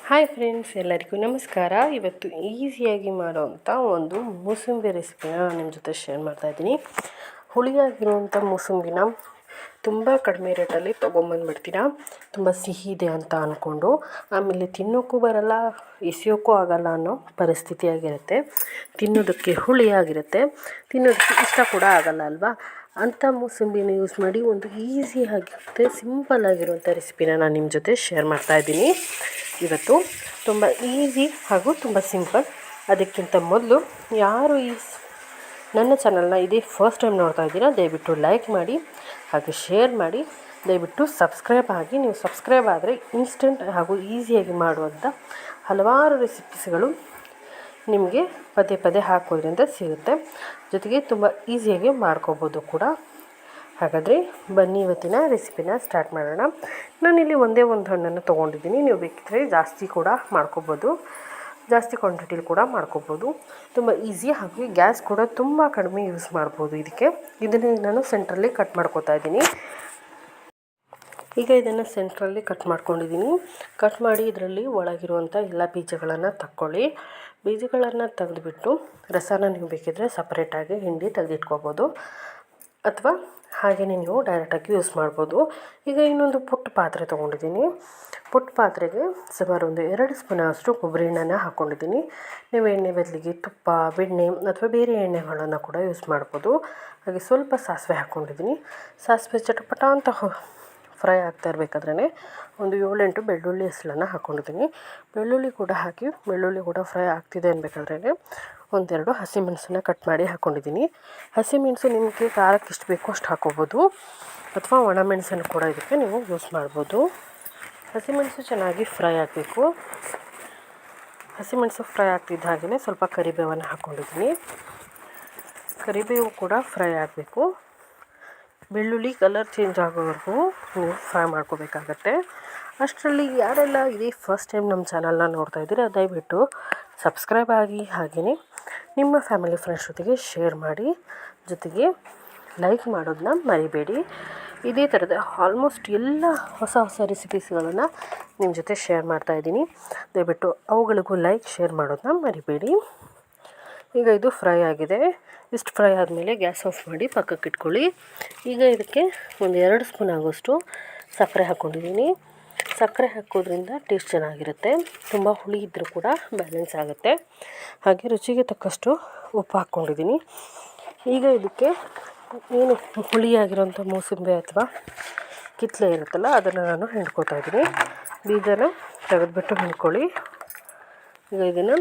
Hi friends, ಎಲ್ಲರಿಗೂ ನಮಸ್ಕಾರ. ಇವತ್ತು ಈಸಿಯಾಗಿ ಮಾಡೋವಂಥ ಒಂದು ಮೂಸಂಬಿ ರೆಸಿಪಿನ ನಾನು ನಿಮ್ಮ ಜೊತೆ ಶೇರ್ ಮಾಡ್ತಾಯಿದ್ದೀನಿ. ಹುಳಿಯಾಗಿರುವಂಥ ಮೂಸಂಬಿನ ತುಂಬ ಕಡಿಮೆ ರೇಟಲ್ಲಿ ತೊಗೊಂಬಂದುಬಿಡ್ತೀರಾ. ತುಂಬ ಸಿಹಿ ಇದೆ ಅಂತ ಅಂದ್ಕೊಂಡು ಆಮೇಲೆ ತಿನ್ನೋಕ್ಕೂ ಬರಲ್ಲ, ಎಸೆಯೋಕ್ಕೂ ಆಗಲ್ಲ ಅನ್ನೋ ಪರಿಸ್ಥಿತಿಯಾಗಿರುತ್ತೆ. ತಿನ್ನೋದಕ್ಕೆ ಹುಳಿಯಾಗಿರುತ್ತೆ, ತಿನ್ನೋದಕ್ಕೆ ಇಷ್ಟ ಕೂಡ ಆಗಲ್ಲ ಅಲ್ವಾ. ಅಂಥ ಮೂಸಂಬಿನ ಯೂಸ್ ಮಾಡಿ ಒಂದು ಈಸಿಯಾಗಿರುತ್ತೆ, ಸಿಂಪಲ್ಲಾಗಿರುವಂಥ ರೆಸಿಪಿನ ನಾನು ನಿಮ್ಮ ಜೊತೆ ಶೇರ್ ಮಾಡ್ತಾಯಿದ್ದೀನಿ. ಇವತ್ತು ತುಂಬ ಈಸಿ ಹಾಗೂ ತುಂಬ ಸಿಂಪಲ್. ಅದಕ್ಕಿಂತ ಮೊದಲು ಯಾರು ನನ್ನ ಚಾನಲ್ನ ಇದೇ ಫಸ್ಟ್ ಟೈಮ್ ನೋಡ್ತಾ ಇದ್ದೀರಾ, ದಯವಿಟ್ಟು ಲೈಕ್ ಮಾಡಿ ಹಾಗೆ ಶೇರ್ ಮಾಡಿ. ದಯವಿಟ್ಟು ಸಬ್ಸ್ಕ್ರೈಬ್ ಆಗಿ. ನೀವು ಸಬ್ಸ್ಕ್ರೈಬ್ ಆದರೆ ಇನ್ಸ್ಟೆಂಟ್ ಹಾಗೂ ಈಸಿಯಾಗಿ ಮಾಡುವಂಥ ಹಲವಾರು ರೆಸಿಪೀಸ್ಗಳು ನಿಮಗೆ ಪದೇ ಪದೇ ಹಾಕೋದ್ರಿಂದ ಸಿಗುತ್ತೆ. ಜೊತೆಗೆ ತುಂಬ ಈಸಿಯಾಗಿ ಮಾಡ್ಕೋಬೋದು ಕೂಡ. ಹಾಗಾದರೆ ಬನ್ನಿ ಇವತ್ತಿನ ರೆಸಿಪಿನ ಸ್ಟಾರ್ಟ್ ಮಾಡೋಣ. ನಾನಿಲ್ಲಿ ಒಂದೇ ಒಂದು ಹಣ್ಣನ್ನು ತೊಗೊಂಡಿದ್ದೀನಿ. ನೀವು ಬೇಕಿದ್ದರೆ ಜಾಸ್ತಿ ಕೂಡ ಮಾಡ್ಕೋಬೋದು, ಜಾಸ್ತಿ ಕ್ವಾಂಟಿಟಿಲಿ ಕೂಡ ಮಾಡ್ಕೋಬೋದು. ತುಂಬ ಈಸಿ ಹಾಗೂ ಗ್ಯಾಸ್ ಕೂಡ ತುಂಬ ಕಡಿಮೆ ಯೂಸ್ ಮಾಡ್ಬೋದು ಇದಕ್ಕೆ. ಇದನ್ನು ನಾನು ಸೆಂಟ್ರಲ್ಲಿ ಕಟ್ ಮಾಡ್ಕೋತಾ ಇದ್ದೀನಿ. ಈಗ ಇದನ್ನು ಸೆಂಟ್ರಲ್ಲಿ ಕಟ್ ಮಾಡ್ಕೊಂಡಿದ್ದೀನಿ. ಕಟ್ ಮಾಡಿ ಇದರಲ್ಲಿ ಒಳಗಿರುವಂಥ ಎಲ್ಲ ಬೀಜಗಳನ್ನು ತಕ್ಕೊಳ್ಳಿ. ಬೀಜಗಳನ್ನು ತೆಗೆದುಬಿಟ್ಟು ರಸನ ನೀವು ಬೇಕಿದ್ದರೆ ಸಪ್ರೇಟಾಗಿ ಹಿಂಡಿ ತೆಗೆದಿಟ್ಕೋಬೋದು, ಅಥವಾ ಹಾಗೆಯೇ ನೀವು ಡೈರೆಕ್ಟಾಗಿ ಯೂಸ್ ಮಾಡ್ಬೋದು. ಈಗ ಇನ್ನೊಂದು ಪುಟ್ಟ ಪಾತ್ರೆ ತೊಗೊಂಡಿದ್ದೀನಿ. ಪುಟ್ಟ ಪಾತ್ರೆಗೆ ಸುಮಾರು ಒಂದು 2 ಸ್ಪೂನ್ ಅಷ್ಟು ಕೊಬ್ಬರಿ ಎಣ್ಣೆನ ಹಾಕ್ಕೊಂಡಿದ್ದೀನಿ. ನೀವು ಎಣ್ಣೆ ಬದಲಿಗೆ ತುಪ್ಪ, ಬೆಣ್ಣೆ ಅಥವಾ ಬೇರೆ ಎಣ್ಣೆಗಳನ್ನು ಕೂಡ ಯೂಸ್ ಮಾಡ್ಬೋದು. ಹಾಗೆ ಸ್ವಲ್ಪ ಸಾಸಿವೆ ಹಾಕ್ಕೊಂಡಿದ್ದೀನಿ. ಸಾಸಿವೆ ಚಟಪಟ ಅಂತ ಫ್ರೈ ಆಗ್ತಾ ಇರಬೇಕಾದ್ರೇ ಒಂದು 7-8 ಬೆಳ್ಳುಳ್ಳಿ ಹೆಸಳನ್ನು ಹಾಕ್ಕೊಂಡಿದ್ದೀನಿ. ಬೆಳ್ಳುಳ್ಳಿ ಕೂಡ ಹಾಕಿ, ಬೆಳ್ಳುಳ್ಳಿ ಕೂಡ ಫ್ರೈ ಆಗ್ತಿದೆ ಅನ್ಬೇಕಾದ್ರೇ ಒಂದೆರಡು ಹಸಿಮೆಣಸನ್ನ ಕಟ್ ಮಾಡಿ ಹಾಕ್ಕೊಂಡಿದ್ದೀನಿ. ಹಸಿಮೆಣಸು ನಿಮಗೆ ಖಾರಕ್ಕೆ ಎಷ್ಟು ಬೇಕೋ ಅಷ್ಟು ಹಾಕ್ಕೋಬೋದು, ಅಥವಾ ಒಣಮೆಣಸನ್ನು ಕೂಡ ಇದಕ್ಕೆ ನೀವು ಯೂಸ್ ಮಾಡ್ಬೋದು. ಹಸಿಮೆಣಸು ಚೆನ್ನಾಗಿ ಫ್ರೈ ಆಗಬೇಕು. ಹಸಿಮೆಣಸು ಫ್ರೈ ಆಗ್ತಿದ್ದ ಹಾಗೆಯೇ ಸ್ವಲ್ಪ ಕರಿಬೇವನ್ನು ಹಾಕ್ಕೊಂಡಿದ್ದೀನಿ. ಕರಿಬೇವು ಕೂಡ ಫ್ರೈ ಆಗಬೇಕು. ಬೆಳ್ಳುಳ್ಳಿ ಕಲರ್ ಚೇಂಜ್ ಆಗೋವರೆಗೂ ನೀವು ಫ್ರೈ ಮಾಡ್ಕೋಬೇಕಾಗತ್ತೆ. ಅಷ್ಟರಲ್ಲಿ ಯಾರೆಲ್ಲ ಇದೇ ಫಸ್ಟ್ ಟೈಮ್ ನಮ್ಮ ಚಾನಲ್ನ ನೋಡ್ತಾ ಇದ್ದೀರಾ, ದಯವಿಟ್ಟು ಸಬ್ಸ್ಕ್ರೈಬ್ ಆಗಿ, ಹಾಗೆಯೇ ನಿಮ್ಮ ಫ್ಯಾಮಿಲಿ ಫ್ರೆಂಡ್ಸ್ ಜೊತೆಗೆ ಶೇರ್ ಮಾಡಿ, ಜೊತೆಗೆ ಲೈಕ್ ಮಾಡೋದನ್ನ ಮರಿಬೇಡಿ. ಇದೇ ಥರದ ಆಲ್ಮೋಸ್ಟ್ ಎಲ್ಲ ಹೊಸ ರೆಸಿಪೀಸ್ಗಳನ್ನು ನಿಮ್ಮ ಜೊತೆ ಶೇರ್ ಮಾಡ್ತಾಯಿದ್ದೀನಿ. ದಯವಿಟ್ಟು ಅವುಗಳಿಗೂ ಲೈಕ್, ಶೇರ್ ಮಾಡೋದನ್ನ ಮರಿಬೇಡಿ. ಈಗ ಇದು ಫ್ರೈ ಆಗಿದೆ. ಇಷ್ಟು ಫ್ರೈ ಆದಮೇಲೆ ಗ್ಯಾಸ್ ಆಫ್ ಮಾಡಿ ಪಕ್ಕಕ್ಕೆ ಇಟ್ಕೊಳ್ಳಿ. ಈಗ ಇದಕ್ಕೆ ಒಂದು 2 ಸ್ಪೂನ್ ಆಗೋಷ್ಟು ಸಕ್ಕರೆ ಹಾಕ್ಕೊಂಡಿದ್ದೀನಿ. ಸಕ್ಕರೆ ಹಾಕೋದ್ರಿಂದ ಟೇಸ್ಟ್ ಚೆನ್ನಾಗಿರುತ್ತೆ. ತುಂಬ ಹುಳಿ ಇದ್ದರೂ ಕೂಡ ಬ್ಯಾಲೆನ್ಸ್ ಆಗುತ್ತೆ. ಹಾಗೆ ರುಚಿಗೆ ತಕ್ಕಷ್ಟು ಉಪ್ಪು ಹಾಕ್ಕೊಂಡಿದ್ದೀನಿ. ಈಗ ಇದಕ್ಕೆ ಏನು ಹುಳಿಯಾಗಿರೋಂಥ ಮೂಸಂಬಿ ಅಥವಾ ಕಿತ್ತಲೆ ಇರುತ್ತಲ್ಲ, ಅದನ್ನು ನಾನು ಹಿಂಡ್ಕೊತಾ ಇದ್ದೀನಿ. ಬೀಜನ ತೆಗೆದುಬಿಟ್ಟು ಹಿಂಡ್ಕೊಳ್ಳಿ. ಈಗ ಇದನ್ನು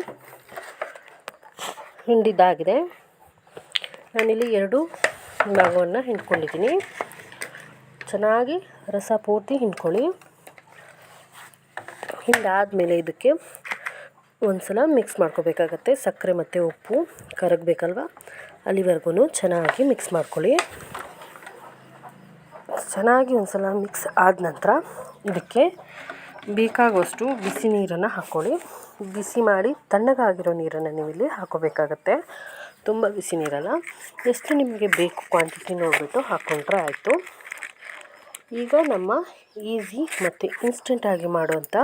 ಹಿಂಡಿದ್ದಾಗಿದೆ. ನಾನಿಲ್ಲಿ 2 ಭಾಗವನ್ನು ಹಿಂಡ್ಕೊಂಡಿದ್ದೀನಿ. ಚೆನ್ನಾಗಿ ರಸ ಪೂರ್ತಿ ಹಿಂಡ್ಕೊಳ್ಳಿ. ಹಿಂಡಾದಮೇಲೆ ಇದಕ್ಕೆ ಒಂದು ಸಲ ಮಿಕ್ಸ್ ಮಾಡ್ಕೋಬೇಕಾಗತ್ತೆ. ಸಕ್ಕರೆ ಮತ್ತು ಉಪ್ಪು ಕರಗಬೇಕಲ್ವ, ಅಲ್ಲಿವರೆಗೂ ಚೆನ್ನಾಗಿ ಮಿಕ್ಸ್ ಮಾಡ್ಕೊಳ್ಳಿ. ಚೆನ್ನಾಗಿ ಒಂದು ಸಲ ಮಿಕ್ಸ್ ಆದ ನಂತರ ಇದಕ್ಕೆ ಬೇಕಾಗುವಷ್ಟು ಬಿಸಿ ನೀರನ್ನು ಹಾಕ್ಕೊಳ್ಳಿ. ಬಿಸಿ ಮಾಡಿ ತಣ್ಣಗಾಗಿರೋ ನೀರನ್ನು ನೀವು ಇಲ್ಲಿ ಹಾಕ್ಕೋಬೇಕಾಗತ್ತೆ. ತುಂಬ ಬಿಸಿ ನೀರಲ್ಲ, ಎಷ್ಟು ನಿಮಗೆ ಬೇಕು ಕ್ವಾಂಟಿಟಿ ನೋಡಿಬಿಟ್ಟು ಹಾಕ್ಕೊಂಡ್ರೆ ಆಯಿತು. ಈಗ ನಮ್ಮ ಈಸಿ ಮತ್ತು ಇನ್ಸ್ಟೆಂಟಾಗಿ ಮಾಡುವಂಥ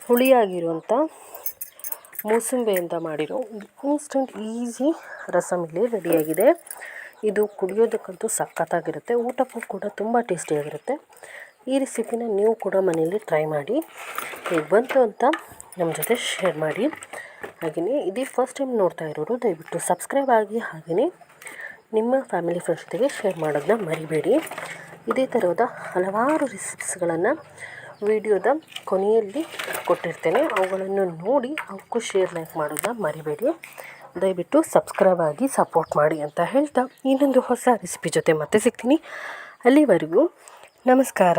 ಹುಳಿಯಾಗಿರುವಂಥ ಮೂಸಂಬಿಯಿಂದ ಮಾಡಿರೋ ಇನ್ಸ್ಟೆಂಟ್ ಈಸಿ ರಸಮ್ ಇಲ್ಲಿ ರೆಡಿಯಾಗಿದೆ. ಇದು ಕುಡಿಯೋದಕ್ಕಂತೂ ಸಖತ್ತಾಗಿರುತ್ತೆ, ಊಟಕ್ಕೂ ಕೂಡ ತುಂಬ ಟೇಸ್ಟಿಯಾಗಿರುತ್ತೆ. ಈ ರೆಸಿಪಿನ ನೀವು ಕೂಡ ಮನೆಯಲ್ಲಿ ಟ್ರೈ ಮಾಡಿ, ಹೇಗೆ ಬಂತು ಅಂತ ನಮ್ಮ ಜೊತೆ ಶೇರ್ ಮಾಡಿ. ಹಾಗೆಯೇ ಇದೇ ಫಸ್ಟ್ ಟೈಮ್ ನೋಡ್ತಾ ಇರೋರು ದಯವಿಟ್ಟು ಸಬ್ಸ್ಕ್ರೈಬ್ ಆಗಿ, ಹಾಗೆಯೇ ನಿಮ್ಮ ಫ್ಯಾಮಿಲಿ ಫ್ರೆಂಡ್ಸ್ ಜೊತೆಗೆ ಶೇರ್ ಮಾಡೋದನ್ನ ಮರಿಬೇಡಿ. ಇದೇ ಥರದ ಹಲವಾರು ರೆಸಿಪೀಸ್ಗಳನ್ನು ವಿಡಿಯೋದ ಕೊನೆಯಲ್ಲಿ ಕೊಟ್ಟಿರ್ತೇನೆ. ಅವುಗಳನ್ನು ನೋಡಿ ಅವಕ್ಕೂ ಶೇರ್, ಲೈಕ್ ಮಾಡೋದನ್ನ ಮರಿಬೇಡಿ. ದಯವಿಟ್ಟು ಸಬ್ಸ್ಕ್ರೈಬ್ ಆಗಿ ಸಪೋರ್ಟ್ ಮಾಡಿ ಅಂತ ಹೇಳ್ತಾ, ಇನ್ನೊಂದು ಹೊಸ ರೆಸಿಪಿ ಜೊತೆ ಮತ್ತೆ ಸಿಗ್ತೀನಿ. ಅಲ್ಲಿವರೆಗೂ ನಮಸ್ಕಾರ.